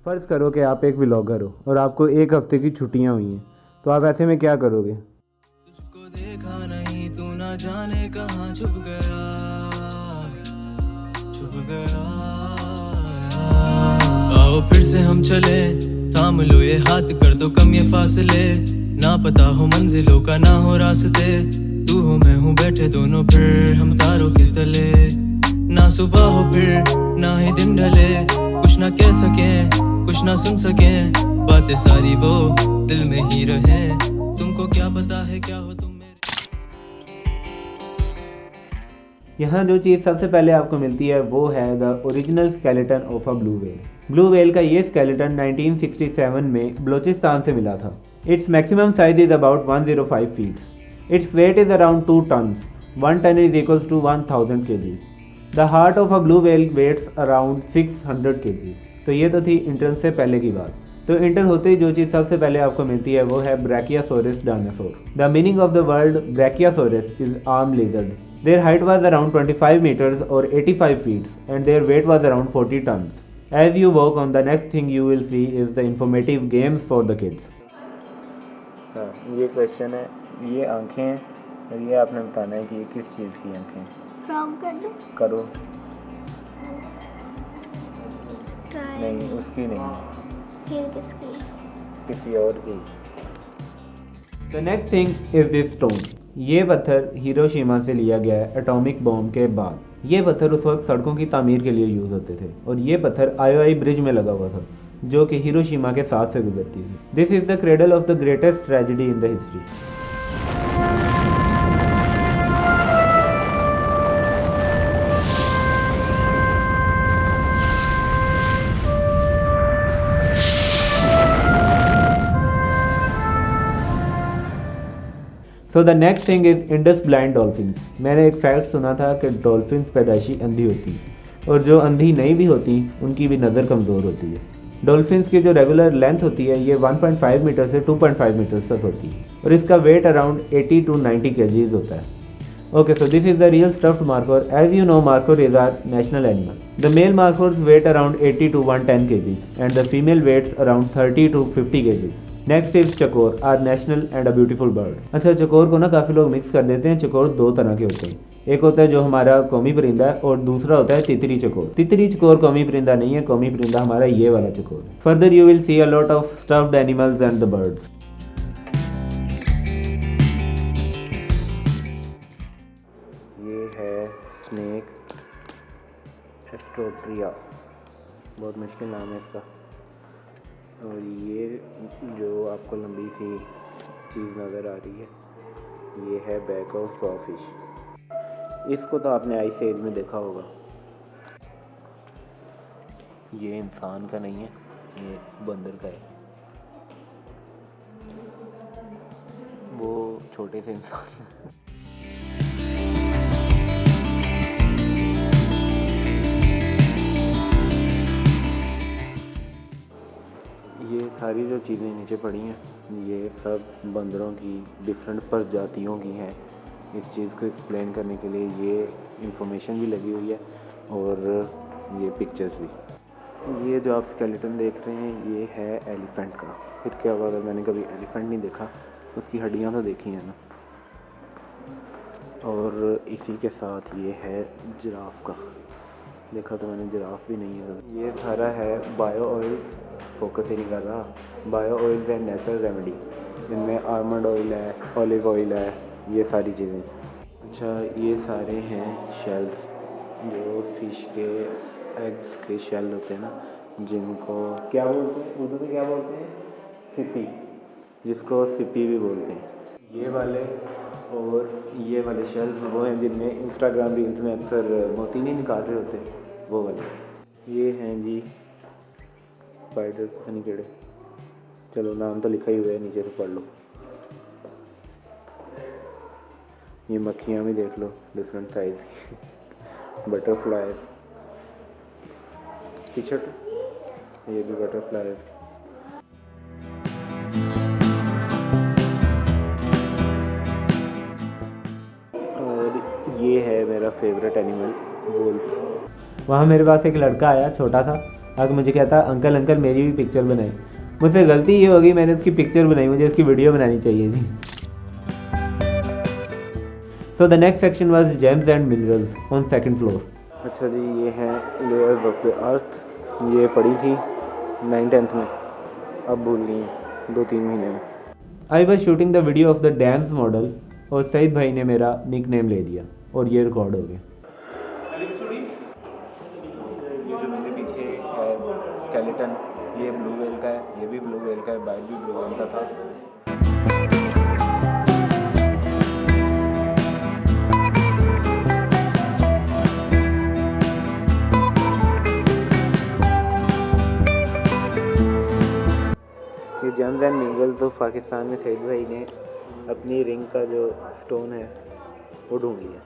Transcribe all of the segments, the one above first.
फ़र्ज़ करो कि आप एक व्लॉगर हो और आपको एक हफ़्ते की छुट्टियां हुई हैं, तो आप ऐसे में क्या करोगे? तुझको देखा नहीं तू ना जाने कहाँ छुप गया, छुप गया। आओ फिर से हम चले, थाम लो ये हाथ, कर दो कम ये फासले। ना पता हो मंजिलों का ना हो रास्ते, तू हो मैं हूँ बैठे दोनों फिर हम तारों के तले। ना सुबह हो फिर ना ही दिन ढले, कुछ ना कह सके कुछ ना सुन सके, बातें सारी वो दिल में ही रहे। तुमको क्या पता है क्या हो तुम मेरे। यहाँ जो चीज़ सबसे पहले आपको मिलती है वो है the original skeleton of a blue whale. Blue whale का ये स्केलेटन 1967 में बलूचिस्तान से मिला था। Its maximum size is about 105 feets. Its weight is around 2 tons. 1 ton is equals to 1000 kgs। The heart of a blue whale weights around 600 kgs। तो ये तो थी इंट्रेंस से पहले की बात। तो इंटर होते ही जो चीज़ सबसे पहले आपको मिलती है वो है brachiosaurus dinosaur. The meaning of the word brachiosaurus is arm lizard. Their height was around 25 meters or 85 feet and their weight was around 40 tons. As you walk on, the next thing you will see is the informative games for the kids. हाँ, ये question है, ये आंखें हैं और ये आपने बताना है कि ये किस चीज़ की आंखें हैं। फ्रॉग कर दो। करो। ट्राई। नहीं, उसकी नहीं, फिर किसकी? किसी और की। The next thing is this stone. ये पत्थर हिरोशिमा से लिया गया है एटॉमिक बॉम्ब के बाद। ये पत्थर उस वक्त सड़कों की तामीर के लिए यूज़ होते थे और ये पत्थर आयोआई ब्रिज में लगा हुआ था जो कि हिरोशिमा के साथ से गुजरती थी। This is the cradle of the greatest tragedy in the history. So the next thing is Indus blind dolphins. मैंने एक फैक्ट सुना था कि डॉल्फिन्स पैदाइशी अंधी होती हैं और जो अंधी नहीं भी होती उनकी भी नज़र कमज़ोर होती है। डॉल्फिन्स की जो रेगुलर लेंथ होती है ये 1.5 मीटर से 2.5 मीटर तक होती है और इसका वेट अराउंड 80 to 90 kgs होता है। Okay, so this is the real stuffed markhor. As you know, markhor is our national animal. The male markhors weight around 80 to 110 kgs and the female weights around 30 to 50 kgs. Next is chakor, our national and a beautiful bird. अच्छा, चकोर को ना काफ़ी लोग mix कर देते हैं। चकोर दो तरह के होते हैं, एक होता है जो हमारा कौमी परिंदा है और दूसरा होता है तितरी चकोर। तितरी चकोर कौमी परिंदा नहीं है, कौमी परिंदा हमारा ये वाला चकोर है। Further you will see a lot of stuffed animals and the birds. ये है स्नेक एस्ट्रोट्रिया, बहुत मुश्किल नाम है इसका। और ये जो आपको लंबी सी चीज़ नज़र आ रही है ये है बैक ऑफ सॉफिश। इसको तो आपने आइस एज में देखा होगा। ये इंसान का नहीं है, ये बंदर का है। वो छोटे से इंसान ये सारी जो चीज़ें नीचे पड़ी हैं ये सब बंदरों की डिफरेंट प्रजातियों की हैं। इस चीज़ को एक्सप्लेन करने के लिए ये इंफॉर्मेशन भी लगी हुई है और ये पिक्चर्स भी। ये जो आप स्केलेटन देख रहे हैं ये है एलिफेंट का। फिर क्या हुआ, अगर मैंने कभी एलिफेंट नहीं देखा, उसकी हड्डियाँ तो देखी हैं ना। और इसी के साथ ये है जिराफ का, देखा तो मैंने जिराफ भी नहीं है। ये सारा है बायो ऑयल, फोकस ही नहीं कर रहा। बायो ऑयल है नेचुरल रेमेडी, इनमें आलमंड ऑयल है, ऑलिव ऑयल है, ये सारी चीज़ें। अच्छा, ये सारे हैं शेल्स, जो फिश के एग्स के शेल होते हैं ना, जिनको क्या बोलते हैं उर्दू में, क्या बोलते हैं, सिपी, जिसको सिपी भी बोलते हैं। ये वाले और ये वाले शेल्स वो हैं जिनमें इंस्टाग्राम रील्स में अक्सर मोती नहीं निकाल रहे होते, वो वाले। ये हैं जी स्पाइडर, पता नहीं केड़े, चलो नाम तो लिखा ही हुआ है नीचे, तो पढ़ लो। ये मक्खियाँ भी देख लो डिफरेंट साइज़ की, बटरफ्लाई, टी-शर्ट, ये भी बटरफ्लाई। और ये है मेरा फेवरेट एनिमल, वुल्फ। वहाँ मेरे पास एक लड़का आया छोटा सा, आगे मुझे कहता अंकल अंकल मेरी भी पिक्चर बनाई। मुझसे गलती ये होगी, मैंने उसकी पिक्चर बनाई, मुझे उसकी वीडियो बनानी चाहिए थी। So the next section was James and minerals on second floor. अच्छा जी, ये हैं लेयर्स ऑफ द अर्थ। ये पढ़ी थी 9th-10th में, अब भूल गई 2-3 महीने में। I was shooting the video of the dams model और सईद भाई ने मेरा निक नेम ले दिया और ये रिकॉर्ड हो गया। ये जो मेरे पीछे है स्केलेटन, ये ब्लू व्हेल का है, ये भी ब्लू व्हेल का है, बाइक भी ब्लू व्हेल का था। ये James and minerals of Pakistan में सईद भाई ने अपनी रिंग का जो स्टोन है वो ढूंढ लिया,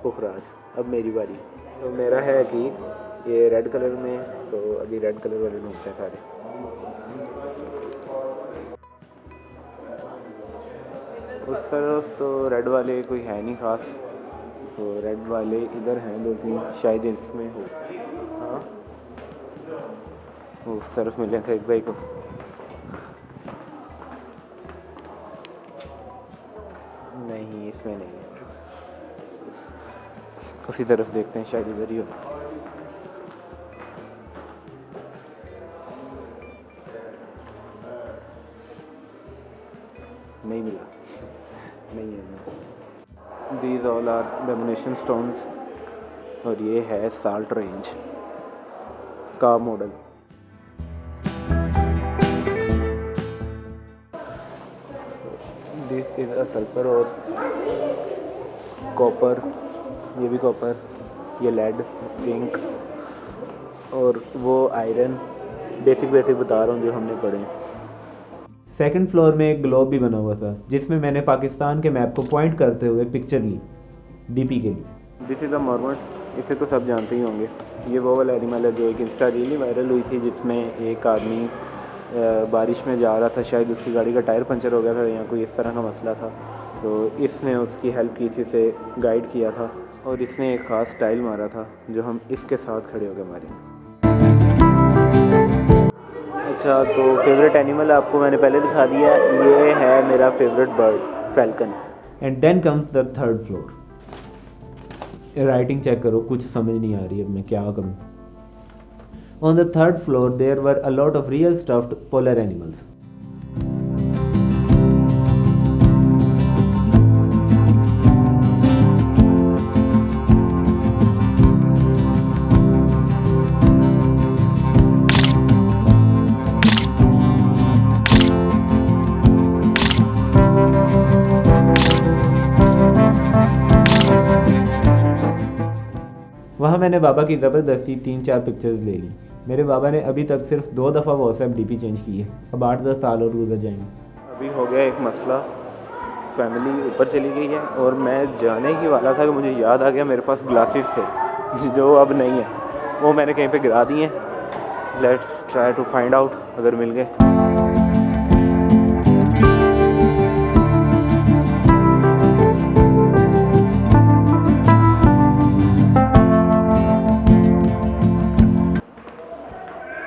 पुखराज। अब मेरी बारी। तो मेरा है अकीक, ये रेड कलर में, तो अभी रेड कलर वाले ढूंढते हैं सारे। उस तरफ तो रेड वाले कोई है नहीं ख़ास, तो रेड वाले इधर हैं 2-3, शायद इसमें हो। हाँ, उस तरफ मिले थे एक भाई को। नहीं, इसमें नहीं है, उसी तरफ देखते हैं, शायद इधर ही हो। नहीं मिला, नहीं है। These all are domination stones और ये है साल्ट रेंज का model. This is a sulphur और कॉपर, ये भी कॉपर, ये लेड, जिंक और वो आयरन। बेसिक बता रहा हूँ जो हमने पढ़े। सेकंड फ्लोर में एक ग्लोब भी बना हुआ था जिसमें मैंने पाकिस्तान के मैप को पॉइंट करते हुए पिक्चर ली डीपी के लिए। दिस इज़ अ मॉर्मोट, इसे तो सब जानते ही होंगे। ये वो वाला एनिमल है जो एक इंस्टा रील वायरल हुई थी जिसमें एक आदमी बारिश में जा रहा था, शायद उसकी गाड़ी का टायर पंचर हो गया था या कोई इस तरह का मसला था, तो इसने उसकी हेल्प की थी, उसे गाइड किया था और इसने एक ख़ास स्टाइल मारा था जो हम इसके साथ खड़े हो गए मारे। अच्छा, तो फेवरेट एनिमल आपको मैंने पहले दिखा दिया, ये है मेरा favourite bird, falcon. And then comes the third floor. Writing check करो, कुछ समझ नहीं आ रही अब मैं क्या करूँ। On the third floor there were a lot of real stuffed polar animals. वहाँ मैंने बाबा की ज़बरदस्ती 3-4 पिक्चर्स ले ली। मेरे बाबा ने अभी तक सिर्फ 2 दफ़ा व्हाट्सएप डीपी चेंज की है, अब 8-10 साल और गुजर जाएंगे। अभी हो गया एक मसला, फैमिली ऊपर चली गई है और मैं जाने ही वाला था कि मुझे याद आ गया मेरे पास ग्लासेस थे जो अब नहीं है, वो मैंने कहीं पे गिरा दिए हैं। Let's try to find out अगर मिल गए।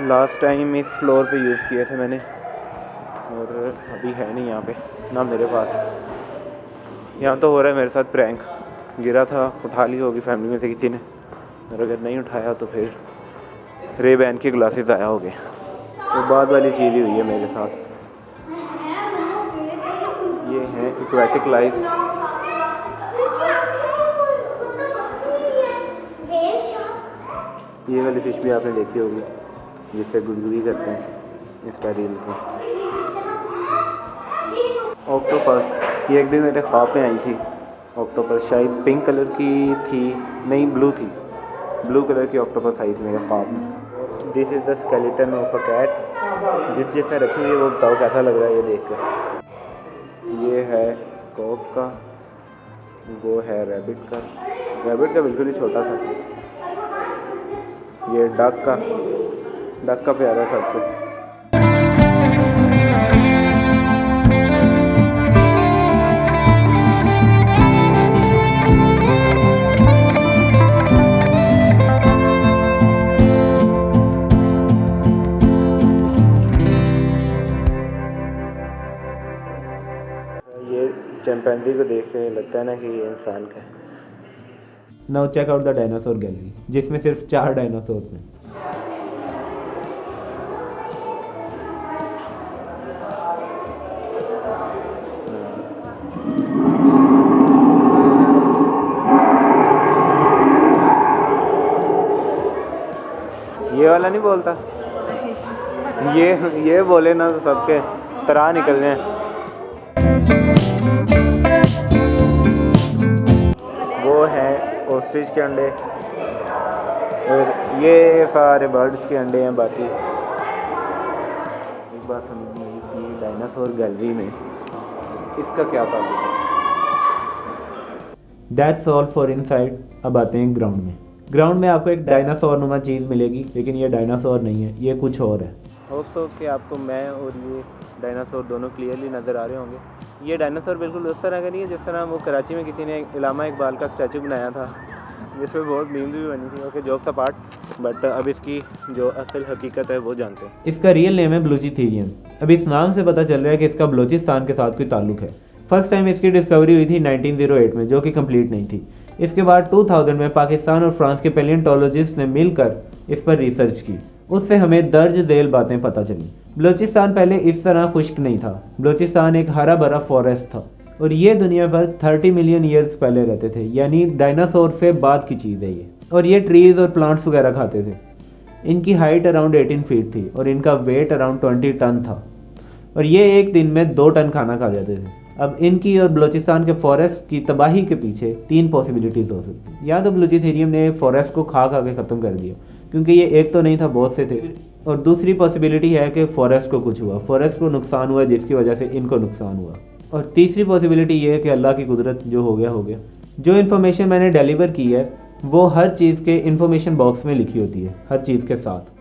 लास्ट टाइम इस फ्लोर पे यूज़ किए थे मैंने और अभी है नहीं यहाँ पे, ना मेरे पास। यहाँ तो हो रहा है मेरे साथ प्रैंक, गिरा था, उठा ली होगी फैमिली में से किसी ने, और अगर नहीं उठाया तो फिर रे बैन के ग्लासेस आया हो गए। तो बाद वाली चीज़ ही हुई है मेरे साथ। ये है एक्वेटिक लाइफ। ये वाली फिश भी आपने देखी होगी जिससे गुदगुदी करते हैं इंस्टा रील को। ऑक्टोपस, ये एक दिन मेरे ख्वाब में आई थी। ऑक्टोपस शायद पिंक कलर की थी, नहीं ब्लू थी, ब्लू कलर की ऑक्टोपस आई थी मेरे ख्वाब में। This is the skeleton of a cat. जिसने रखी हुई है वो बताओ कैसा लग रहा है ये देख कर। ये है कॉक का, वो है रैबिट का। रैबिट का बिल्कुल ही छोटा सा। ये डक का प्यारा सबसे। चिंपैंजी को देख के लगता है ना कि ये इंसान का है। Now check out the dinosaur gallery, जिसमें सिर्फ 4 डायनासोर हैं। ये वाला नहीं बोलता, ये बोले ना तो सबके तरह निकल जाए। वो है ऑस्ट्रिच के अंडे और ये सारे बर्ड्स के अंडे हैं। बाकी एक बात समझिए कि डायनासोर गैलरी में इसका क्या ताल्लुक है। That's all for inside. अब आते हैं ग्राउंड में। ग्राउंड में आपको एक डायनासोर नुमा चीज़ मिलेगी, लेकिन ये डायनासोर नहीं है, ये कुछ और है। होप सो कि आपको मैं और ये डायनासोर दोनों क्लियरली नज़र आ रहे होंगे। ये डायनासोर बिल्कुल उस तरह का नहीं है जिस तरह वो कराची में किसी ने इलामा इकबाल का स्टैचू बनाया था, जिसमें बहुत मीम्स भी बनी थी। ओके, जोक्स अपार्ट, बट अब इसकी जो असल हकीकत है वो जानते हैं। इसका रियल नेम है ब्लूचिथेरियम। अब इस नाम से पता चल रहा है कि इसका बलोचिस्तान के साथ कोई ताल्लुक है। फर्स्ट टाइम इसकी डिस्कवरी हुई थी 1908 में, जो कि कंप्लीट नहीं थी। इसके बाद 2000 में पाकिस्तान और फ्रांस के पैलियोंटोलॉजिस्ट ने मिलकर इस पर रिसर्च की। उससे हमें दर्ज झेल बातें पता चली। बलोचिस्तान पहले इस तरह खुश्क नहीं था। बलोचिस्तान एक हरा भरा फॉरेस्ट था और ये दुनिया पर 30 मिलियन ईयर्स पहले रहते थे, यानी डायनासोर से बाद की चीज़ है ये। और ये ट्रीज़ और प्लांट्स वगैरह खाते थे। इनकी हाइट अराउंड 18 फीट थी और इनका वेट अराउंड 20 टन था और ये एक दिन में 2 टन खाना खा जाते थे। अब इनकी और बलोचिस्तान के फॉरेस्ट की तबाही के पीछे 3 पॉसिबिलिटीज़ हो सकती। या तो ब्लूचिथेरियम ने फॉरेस्ट को खा के ख़त्म कर दिया, क्योंकि ये एक तो नहीं था, बहुत से थे। और दूसरी पॉसिबिलिटी है कि फॉरेस्ट को कुछ हुआ, फॉरेस्ट को नुकसान हुआ जिसकी वजह से इनको नुकसान हुआ। और तीसरी पॉसिबिलिटी ये है कि अल्लाह की कुदरत, जो हो गया हो गया। जो इन्फॉर्मेशन मैंने डिलीवर की है वो हर चीज़ के इन्फॉर्मेशन बॉक्स में लिखी होती है, हर चीज़ के साथ।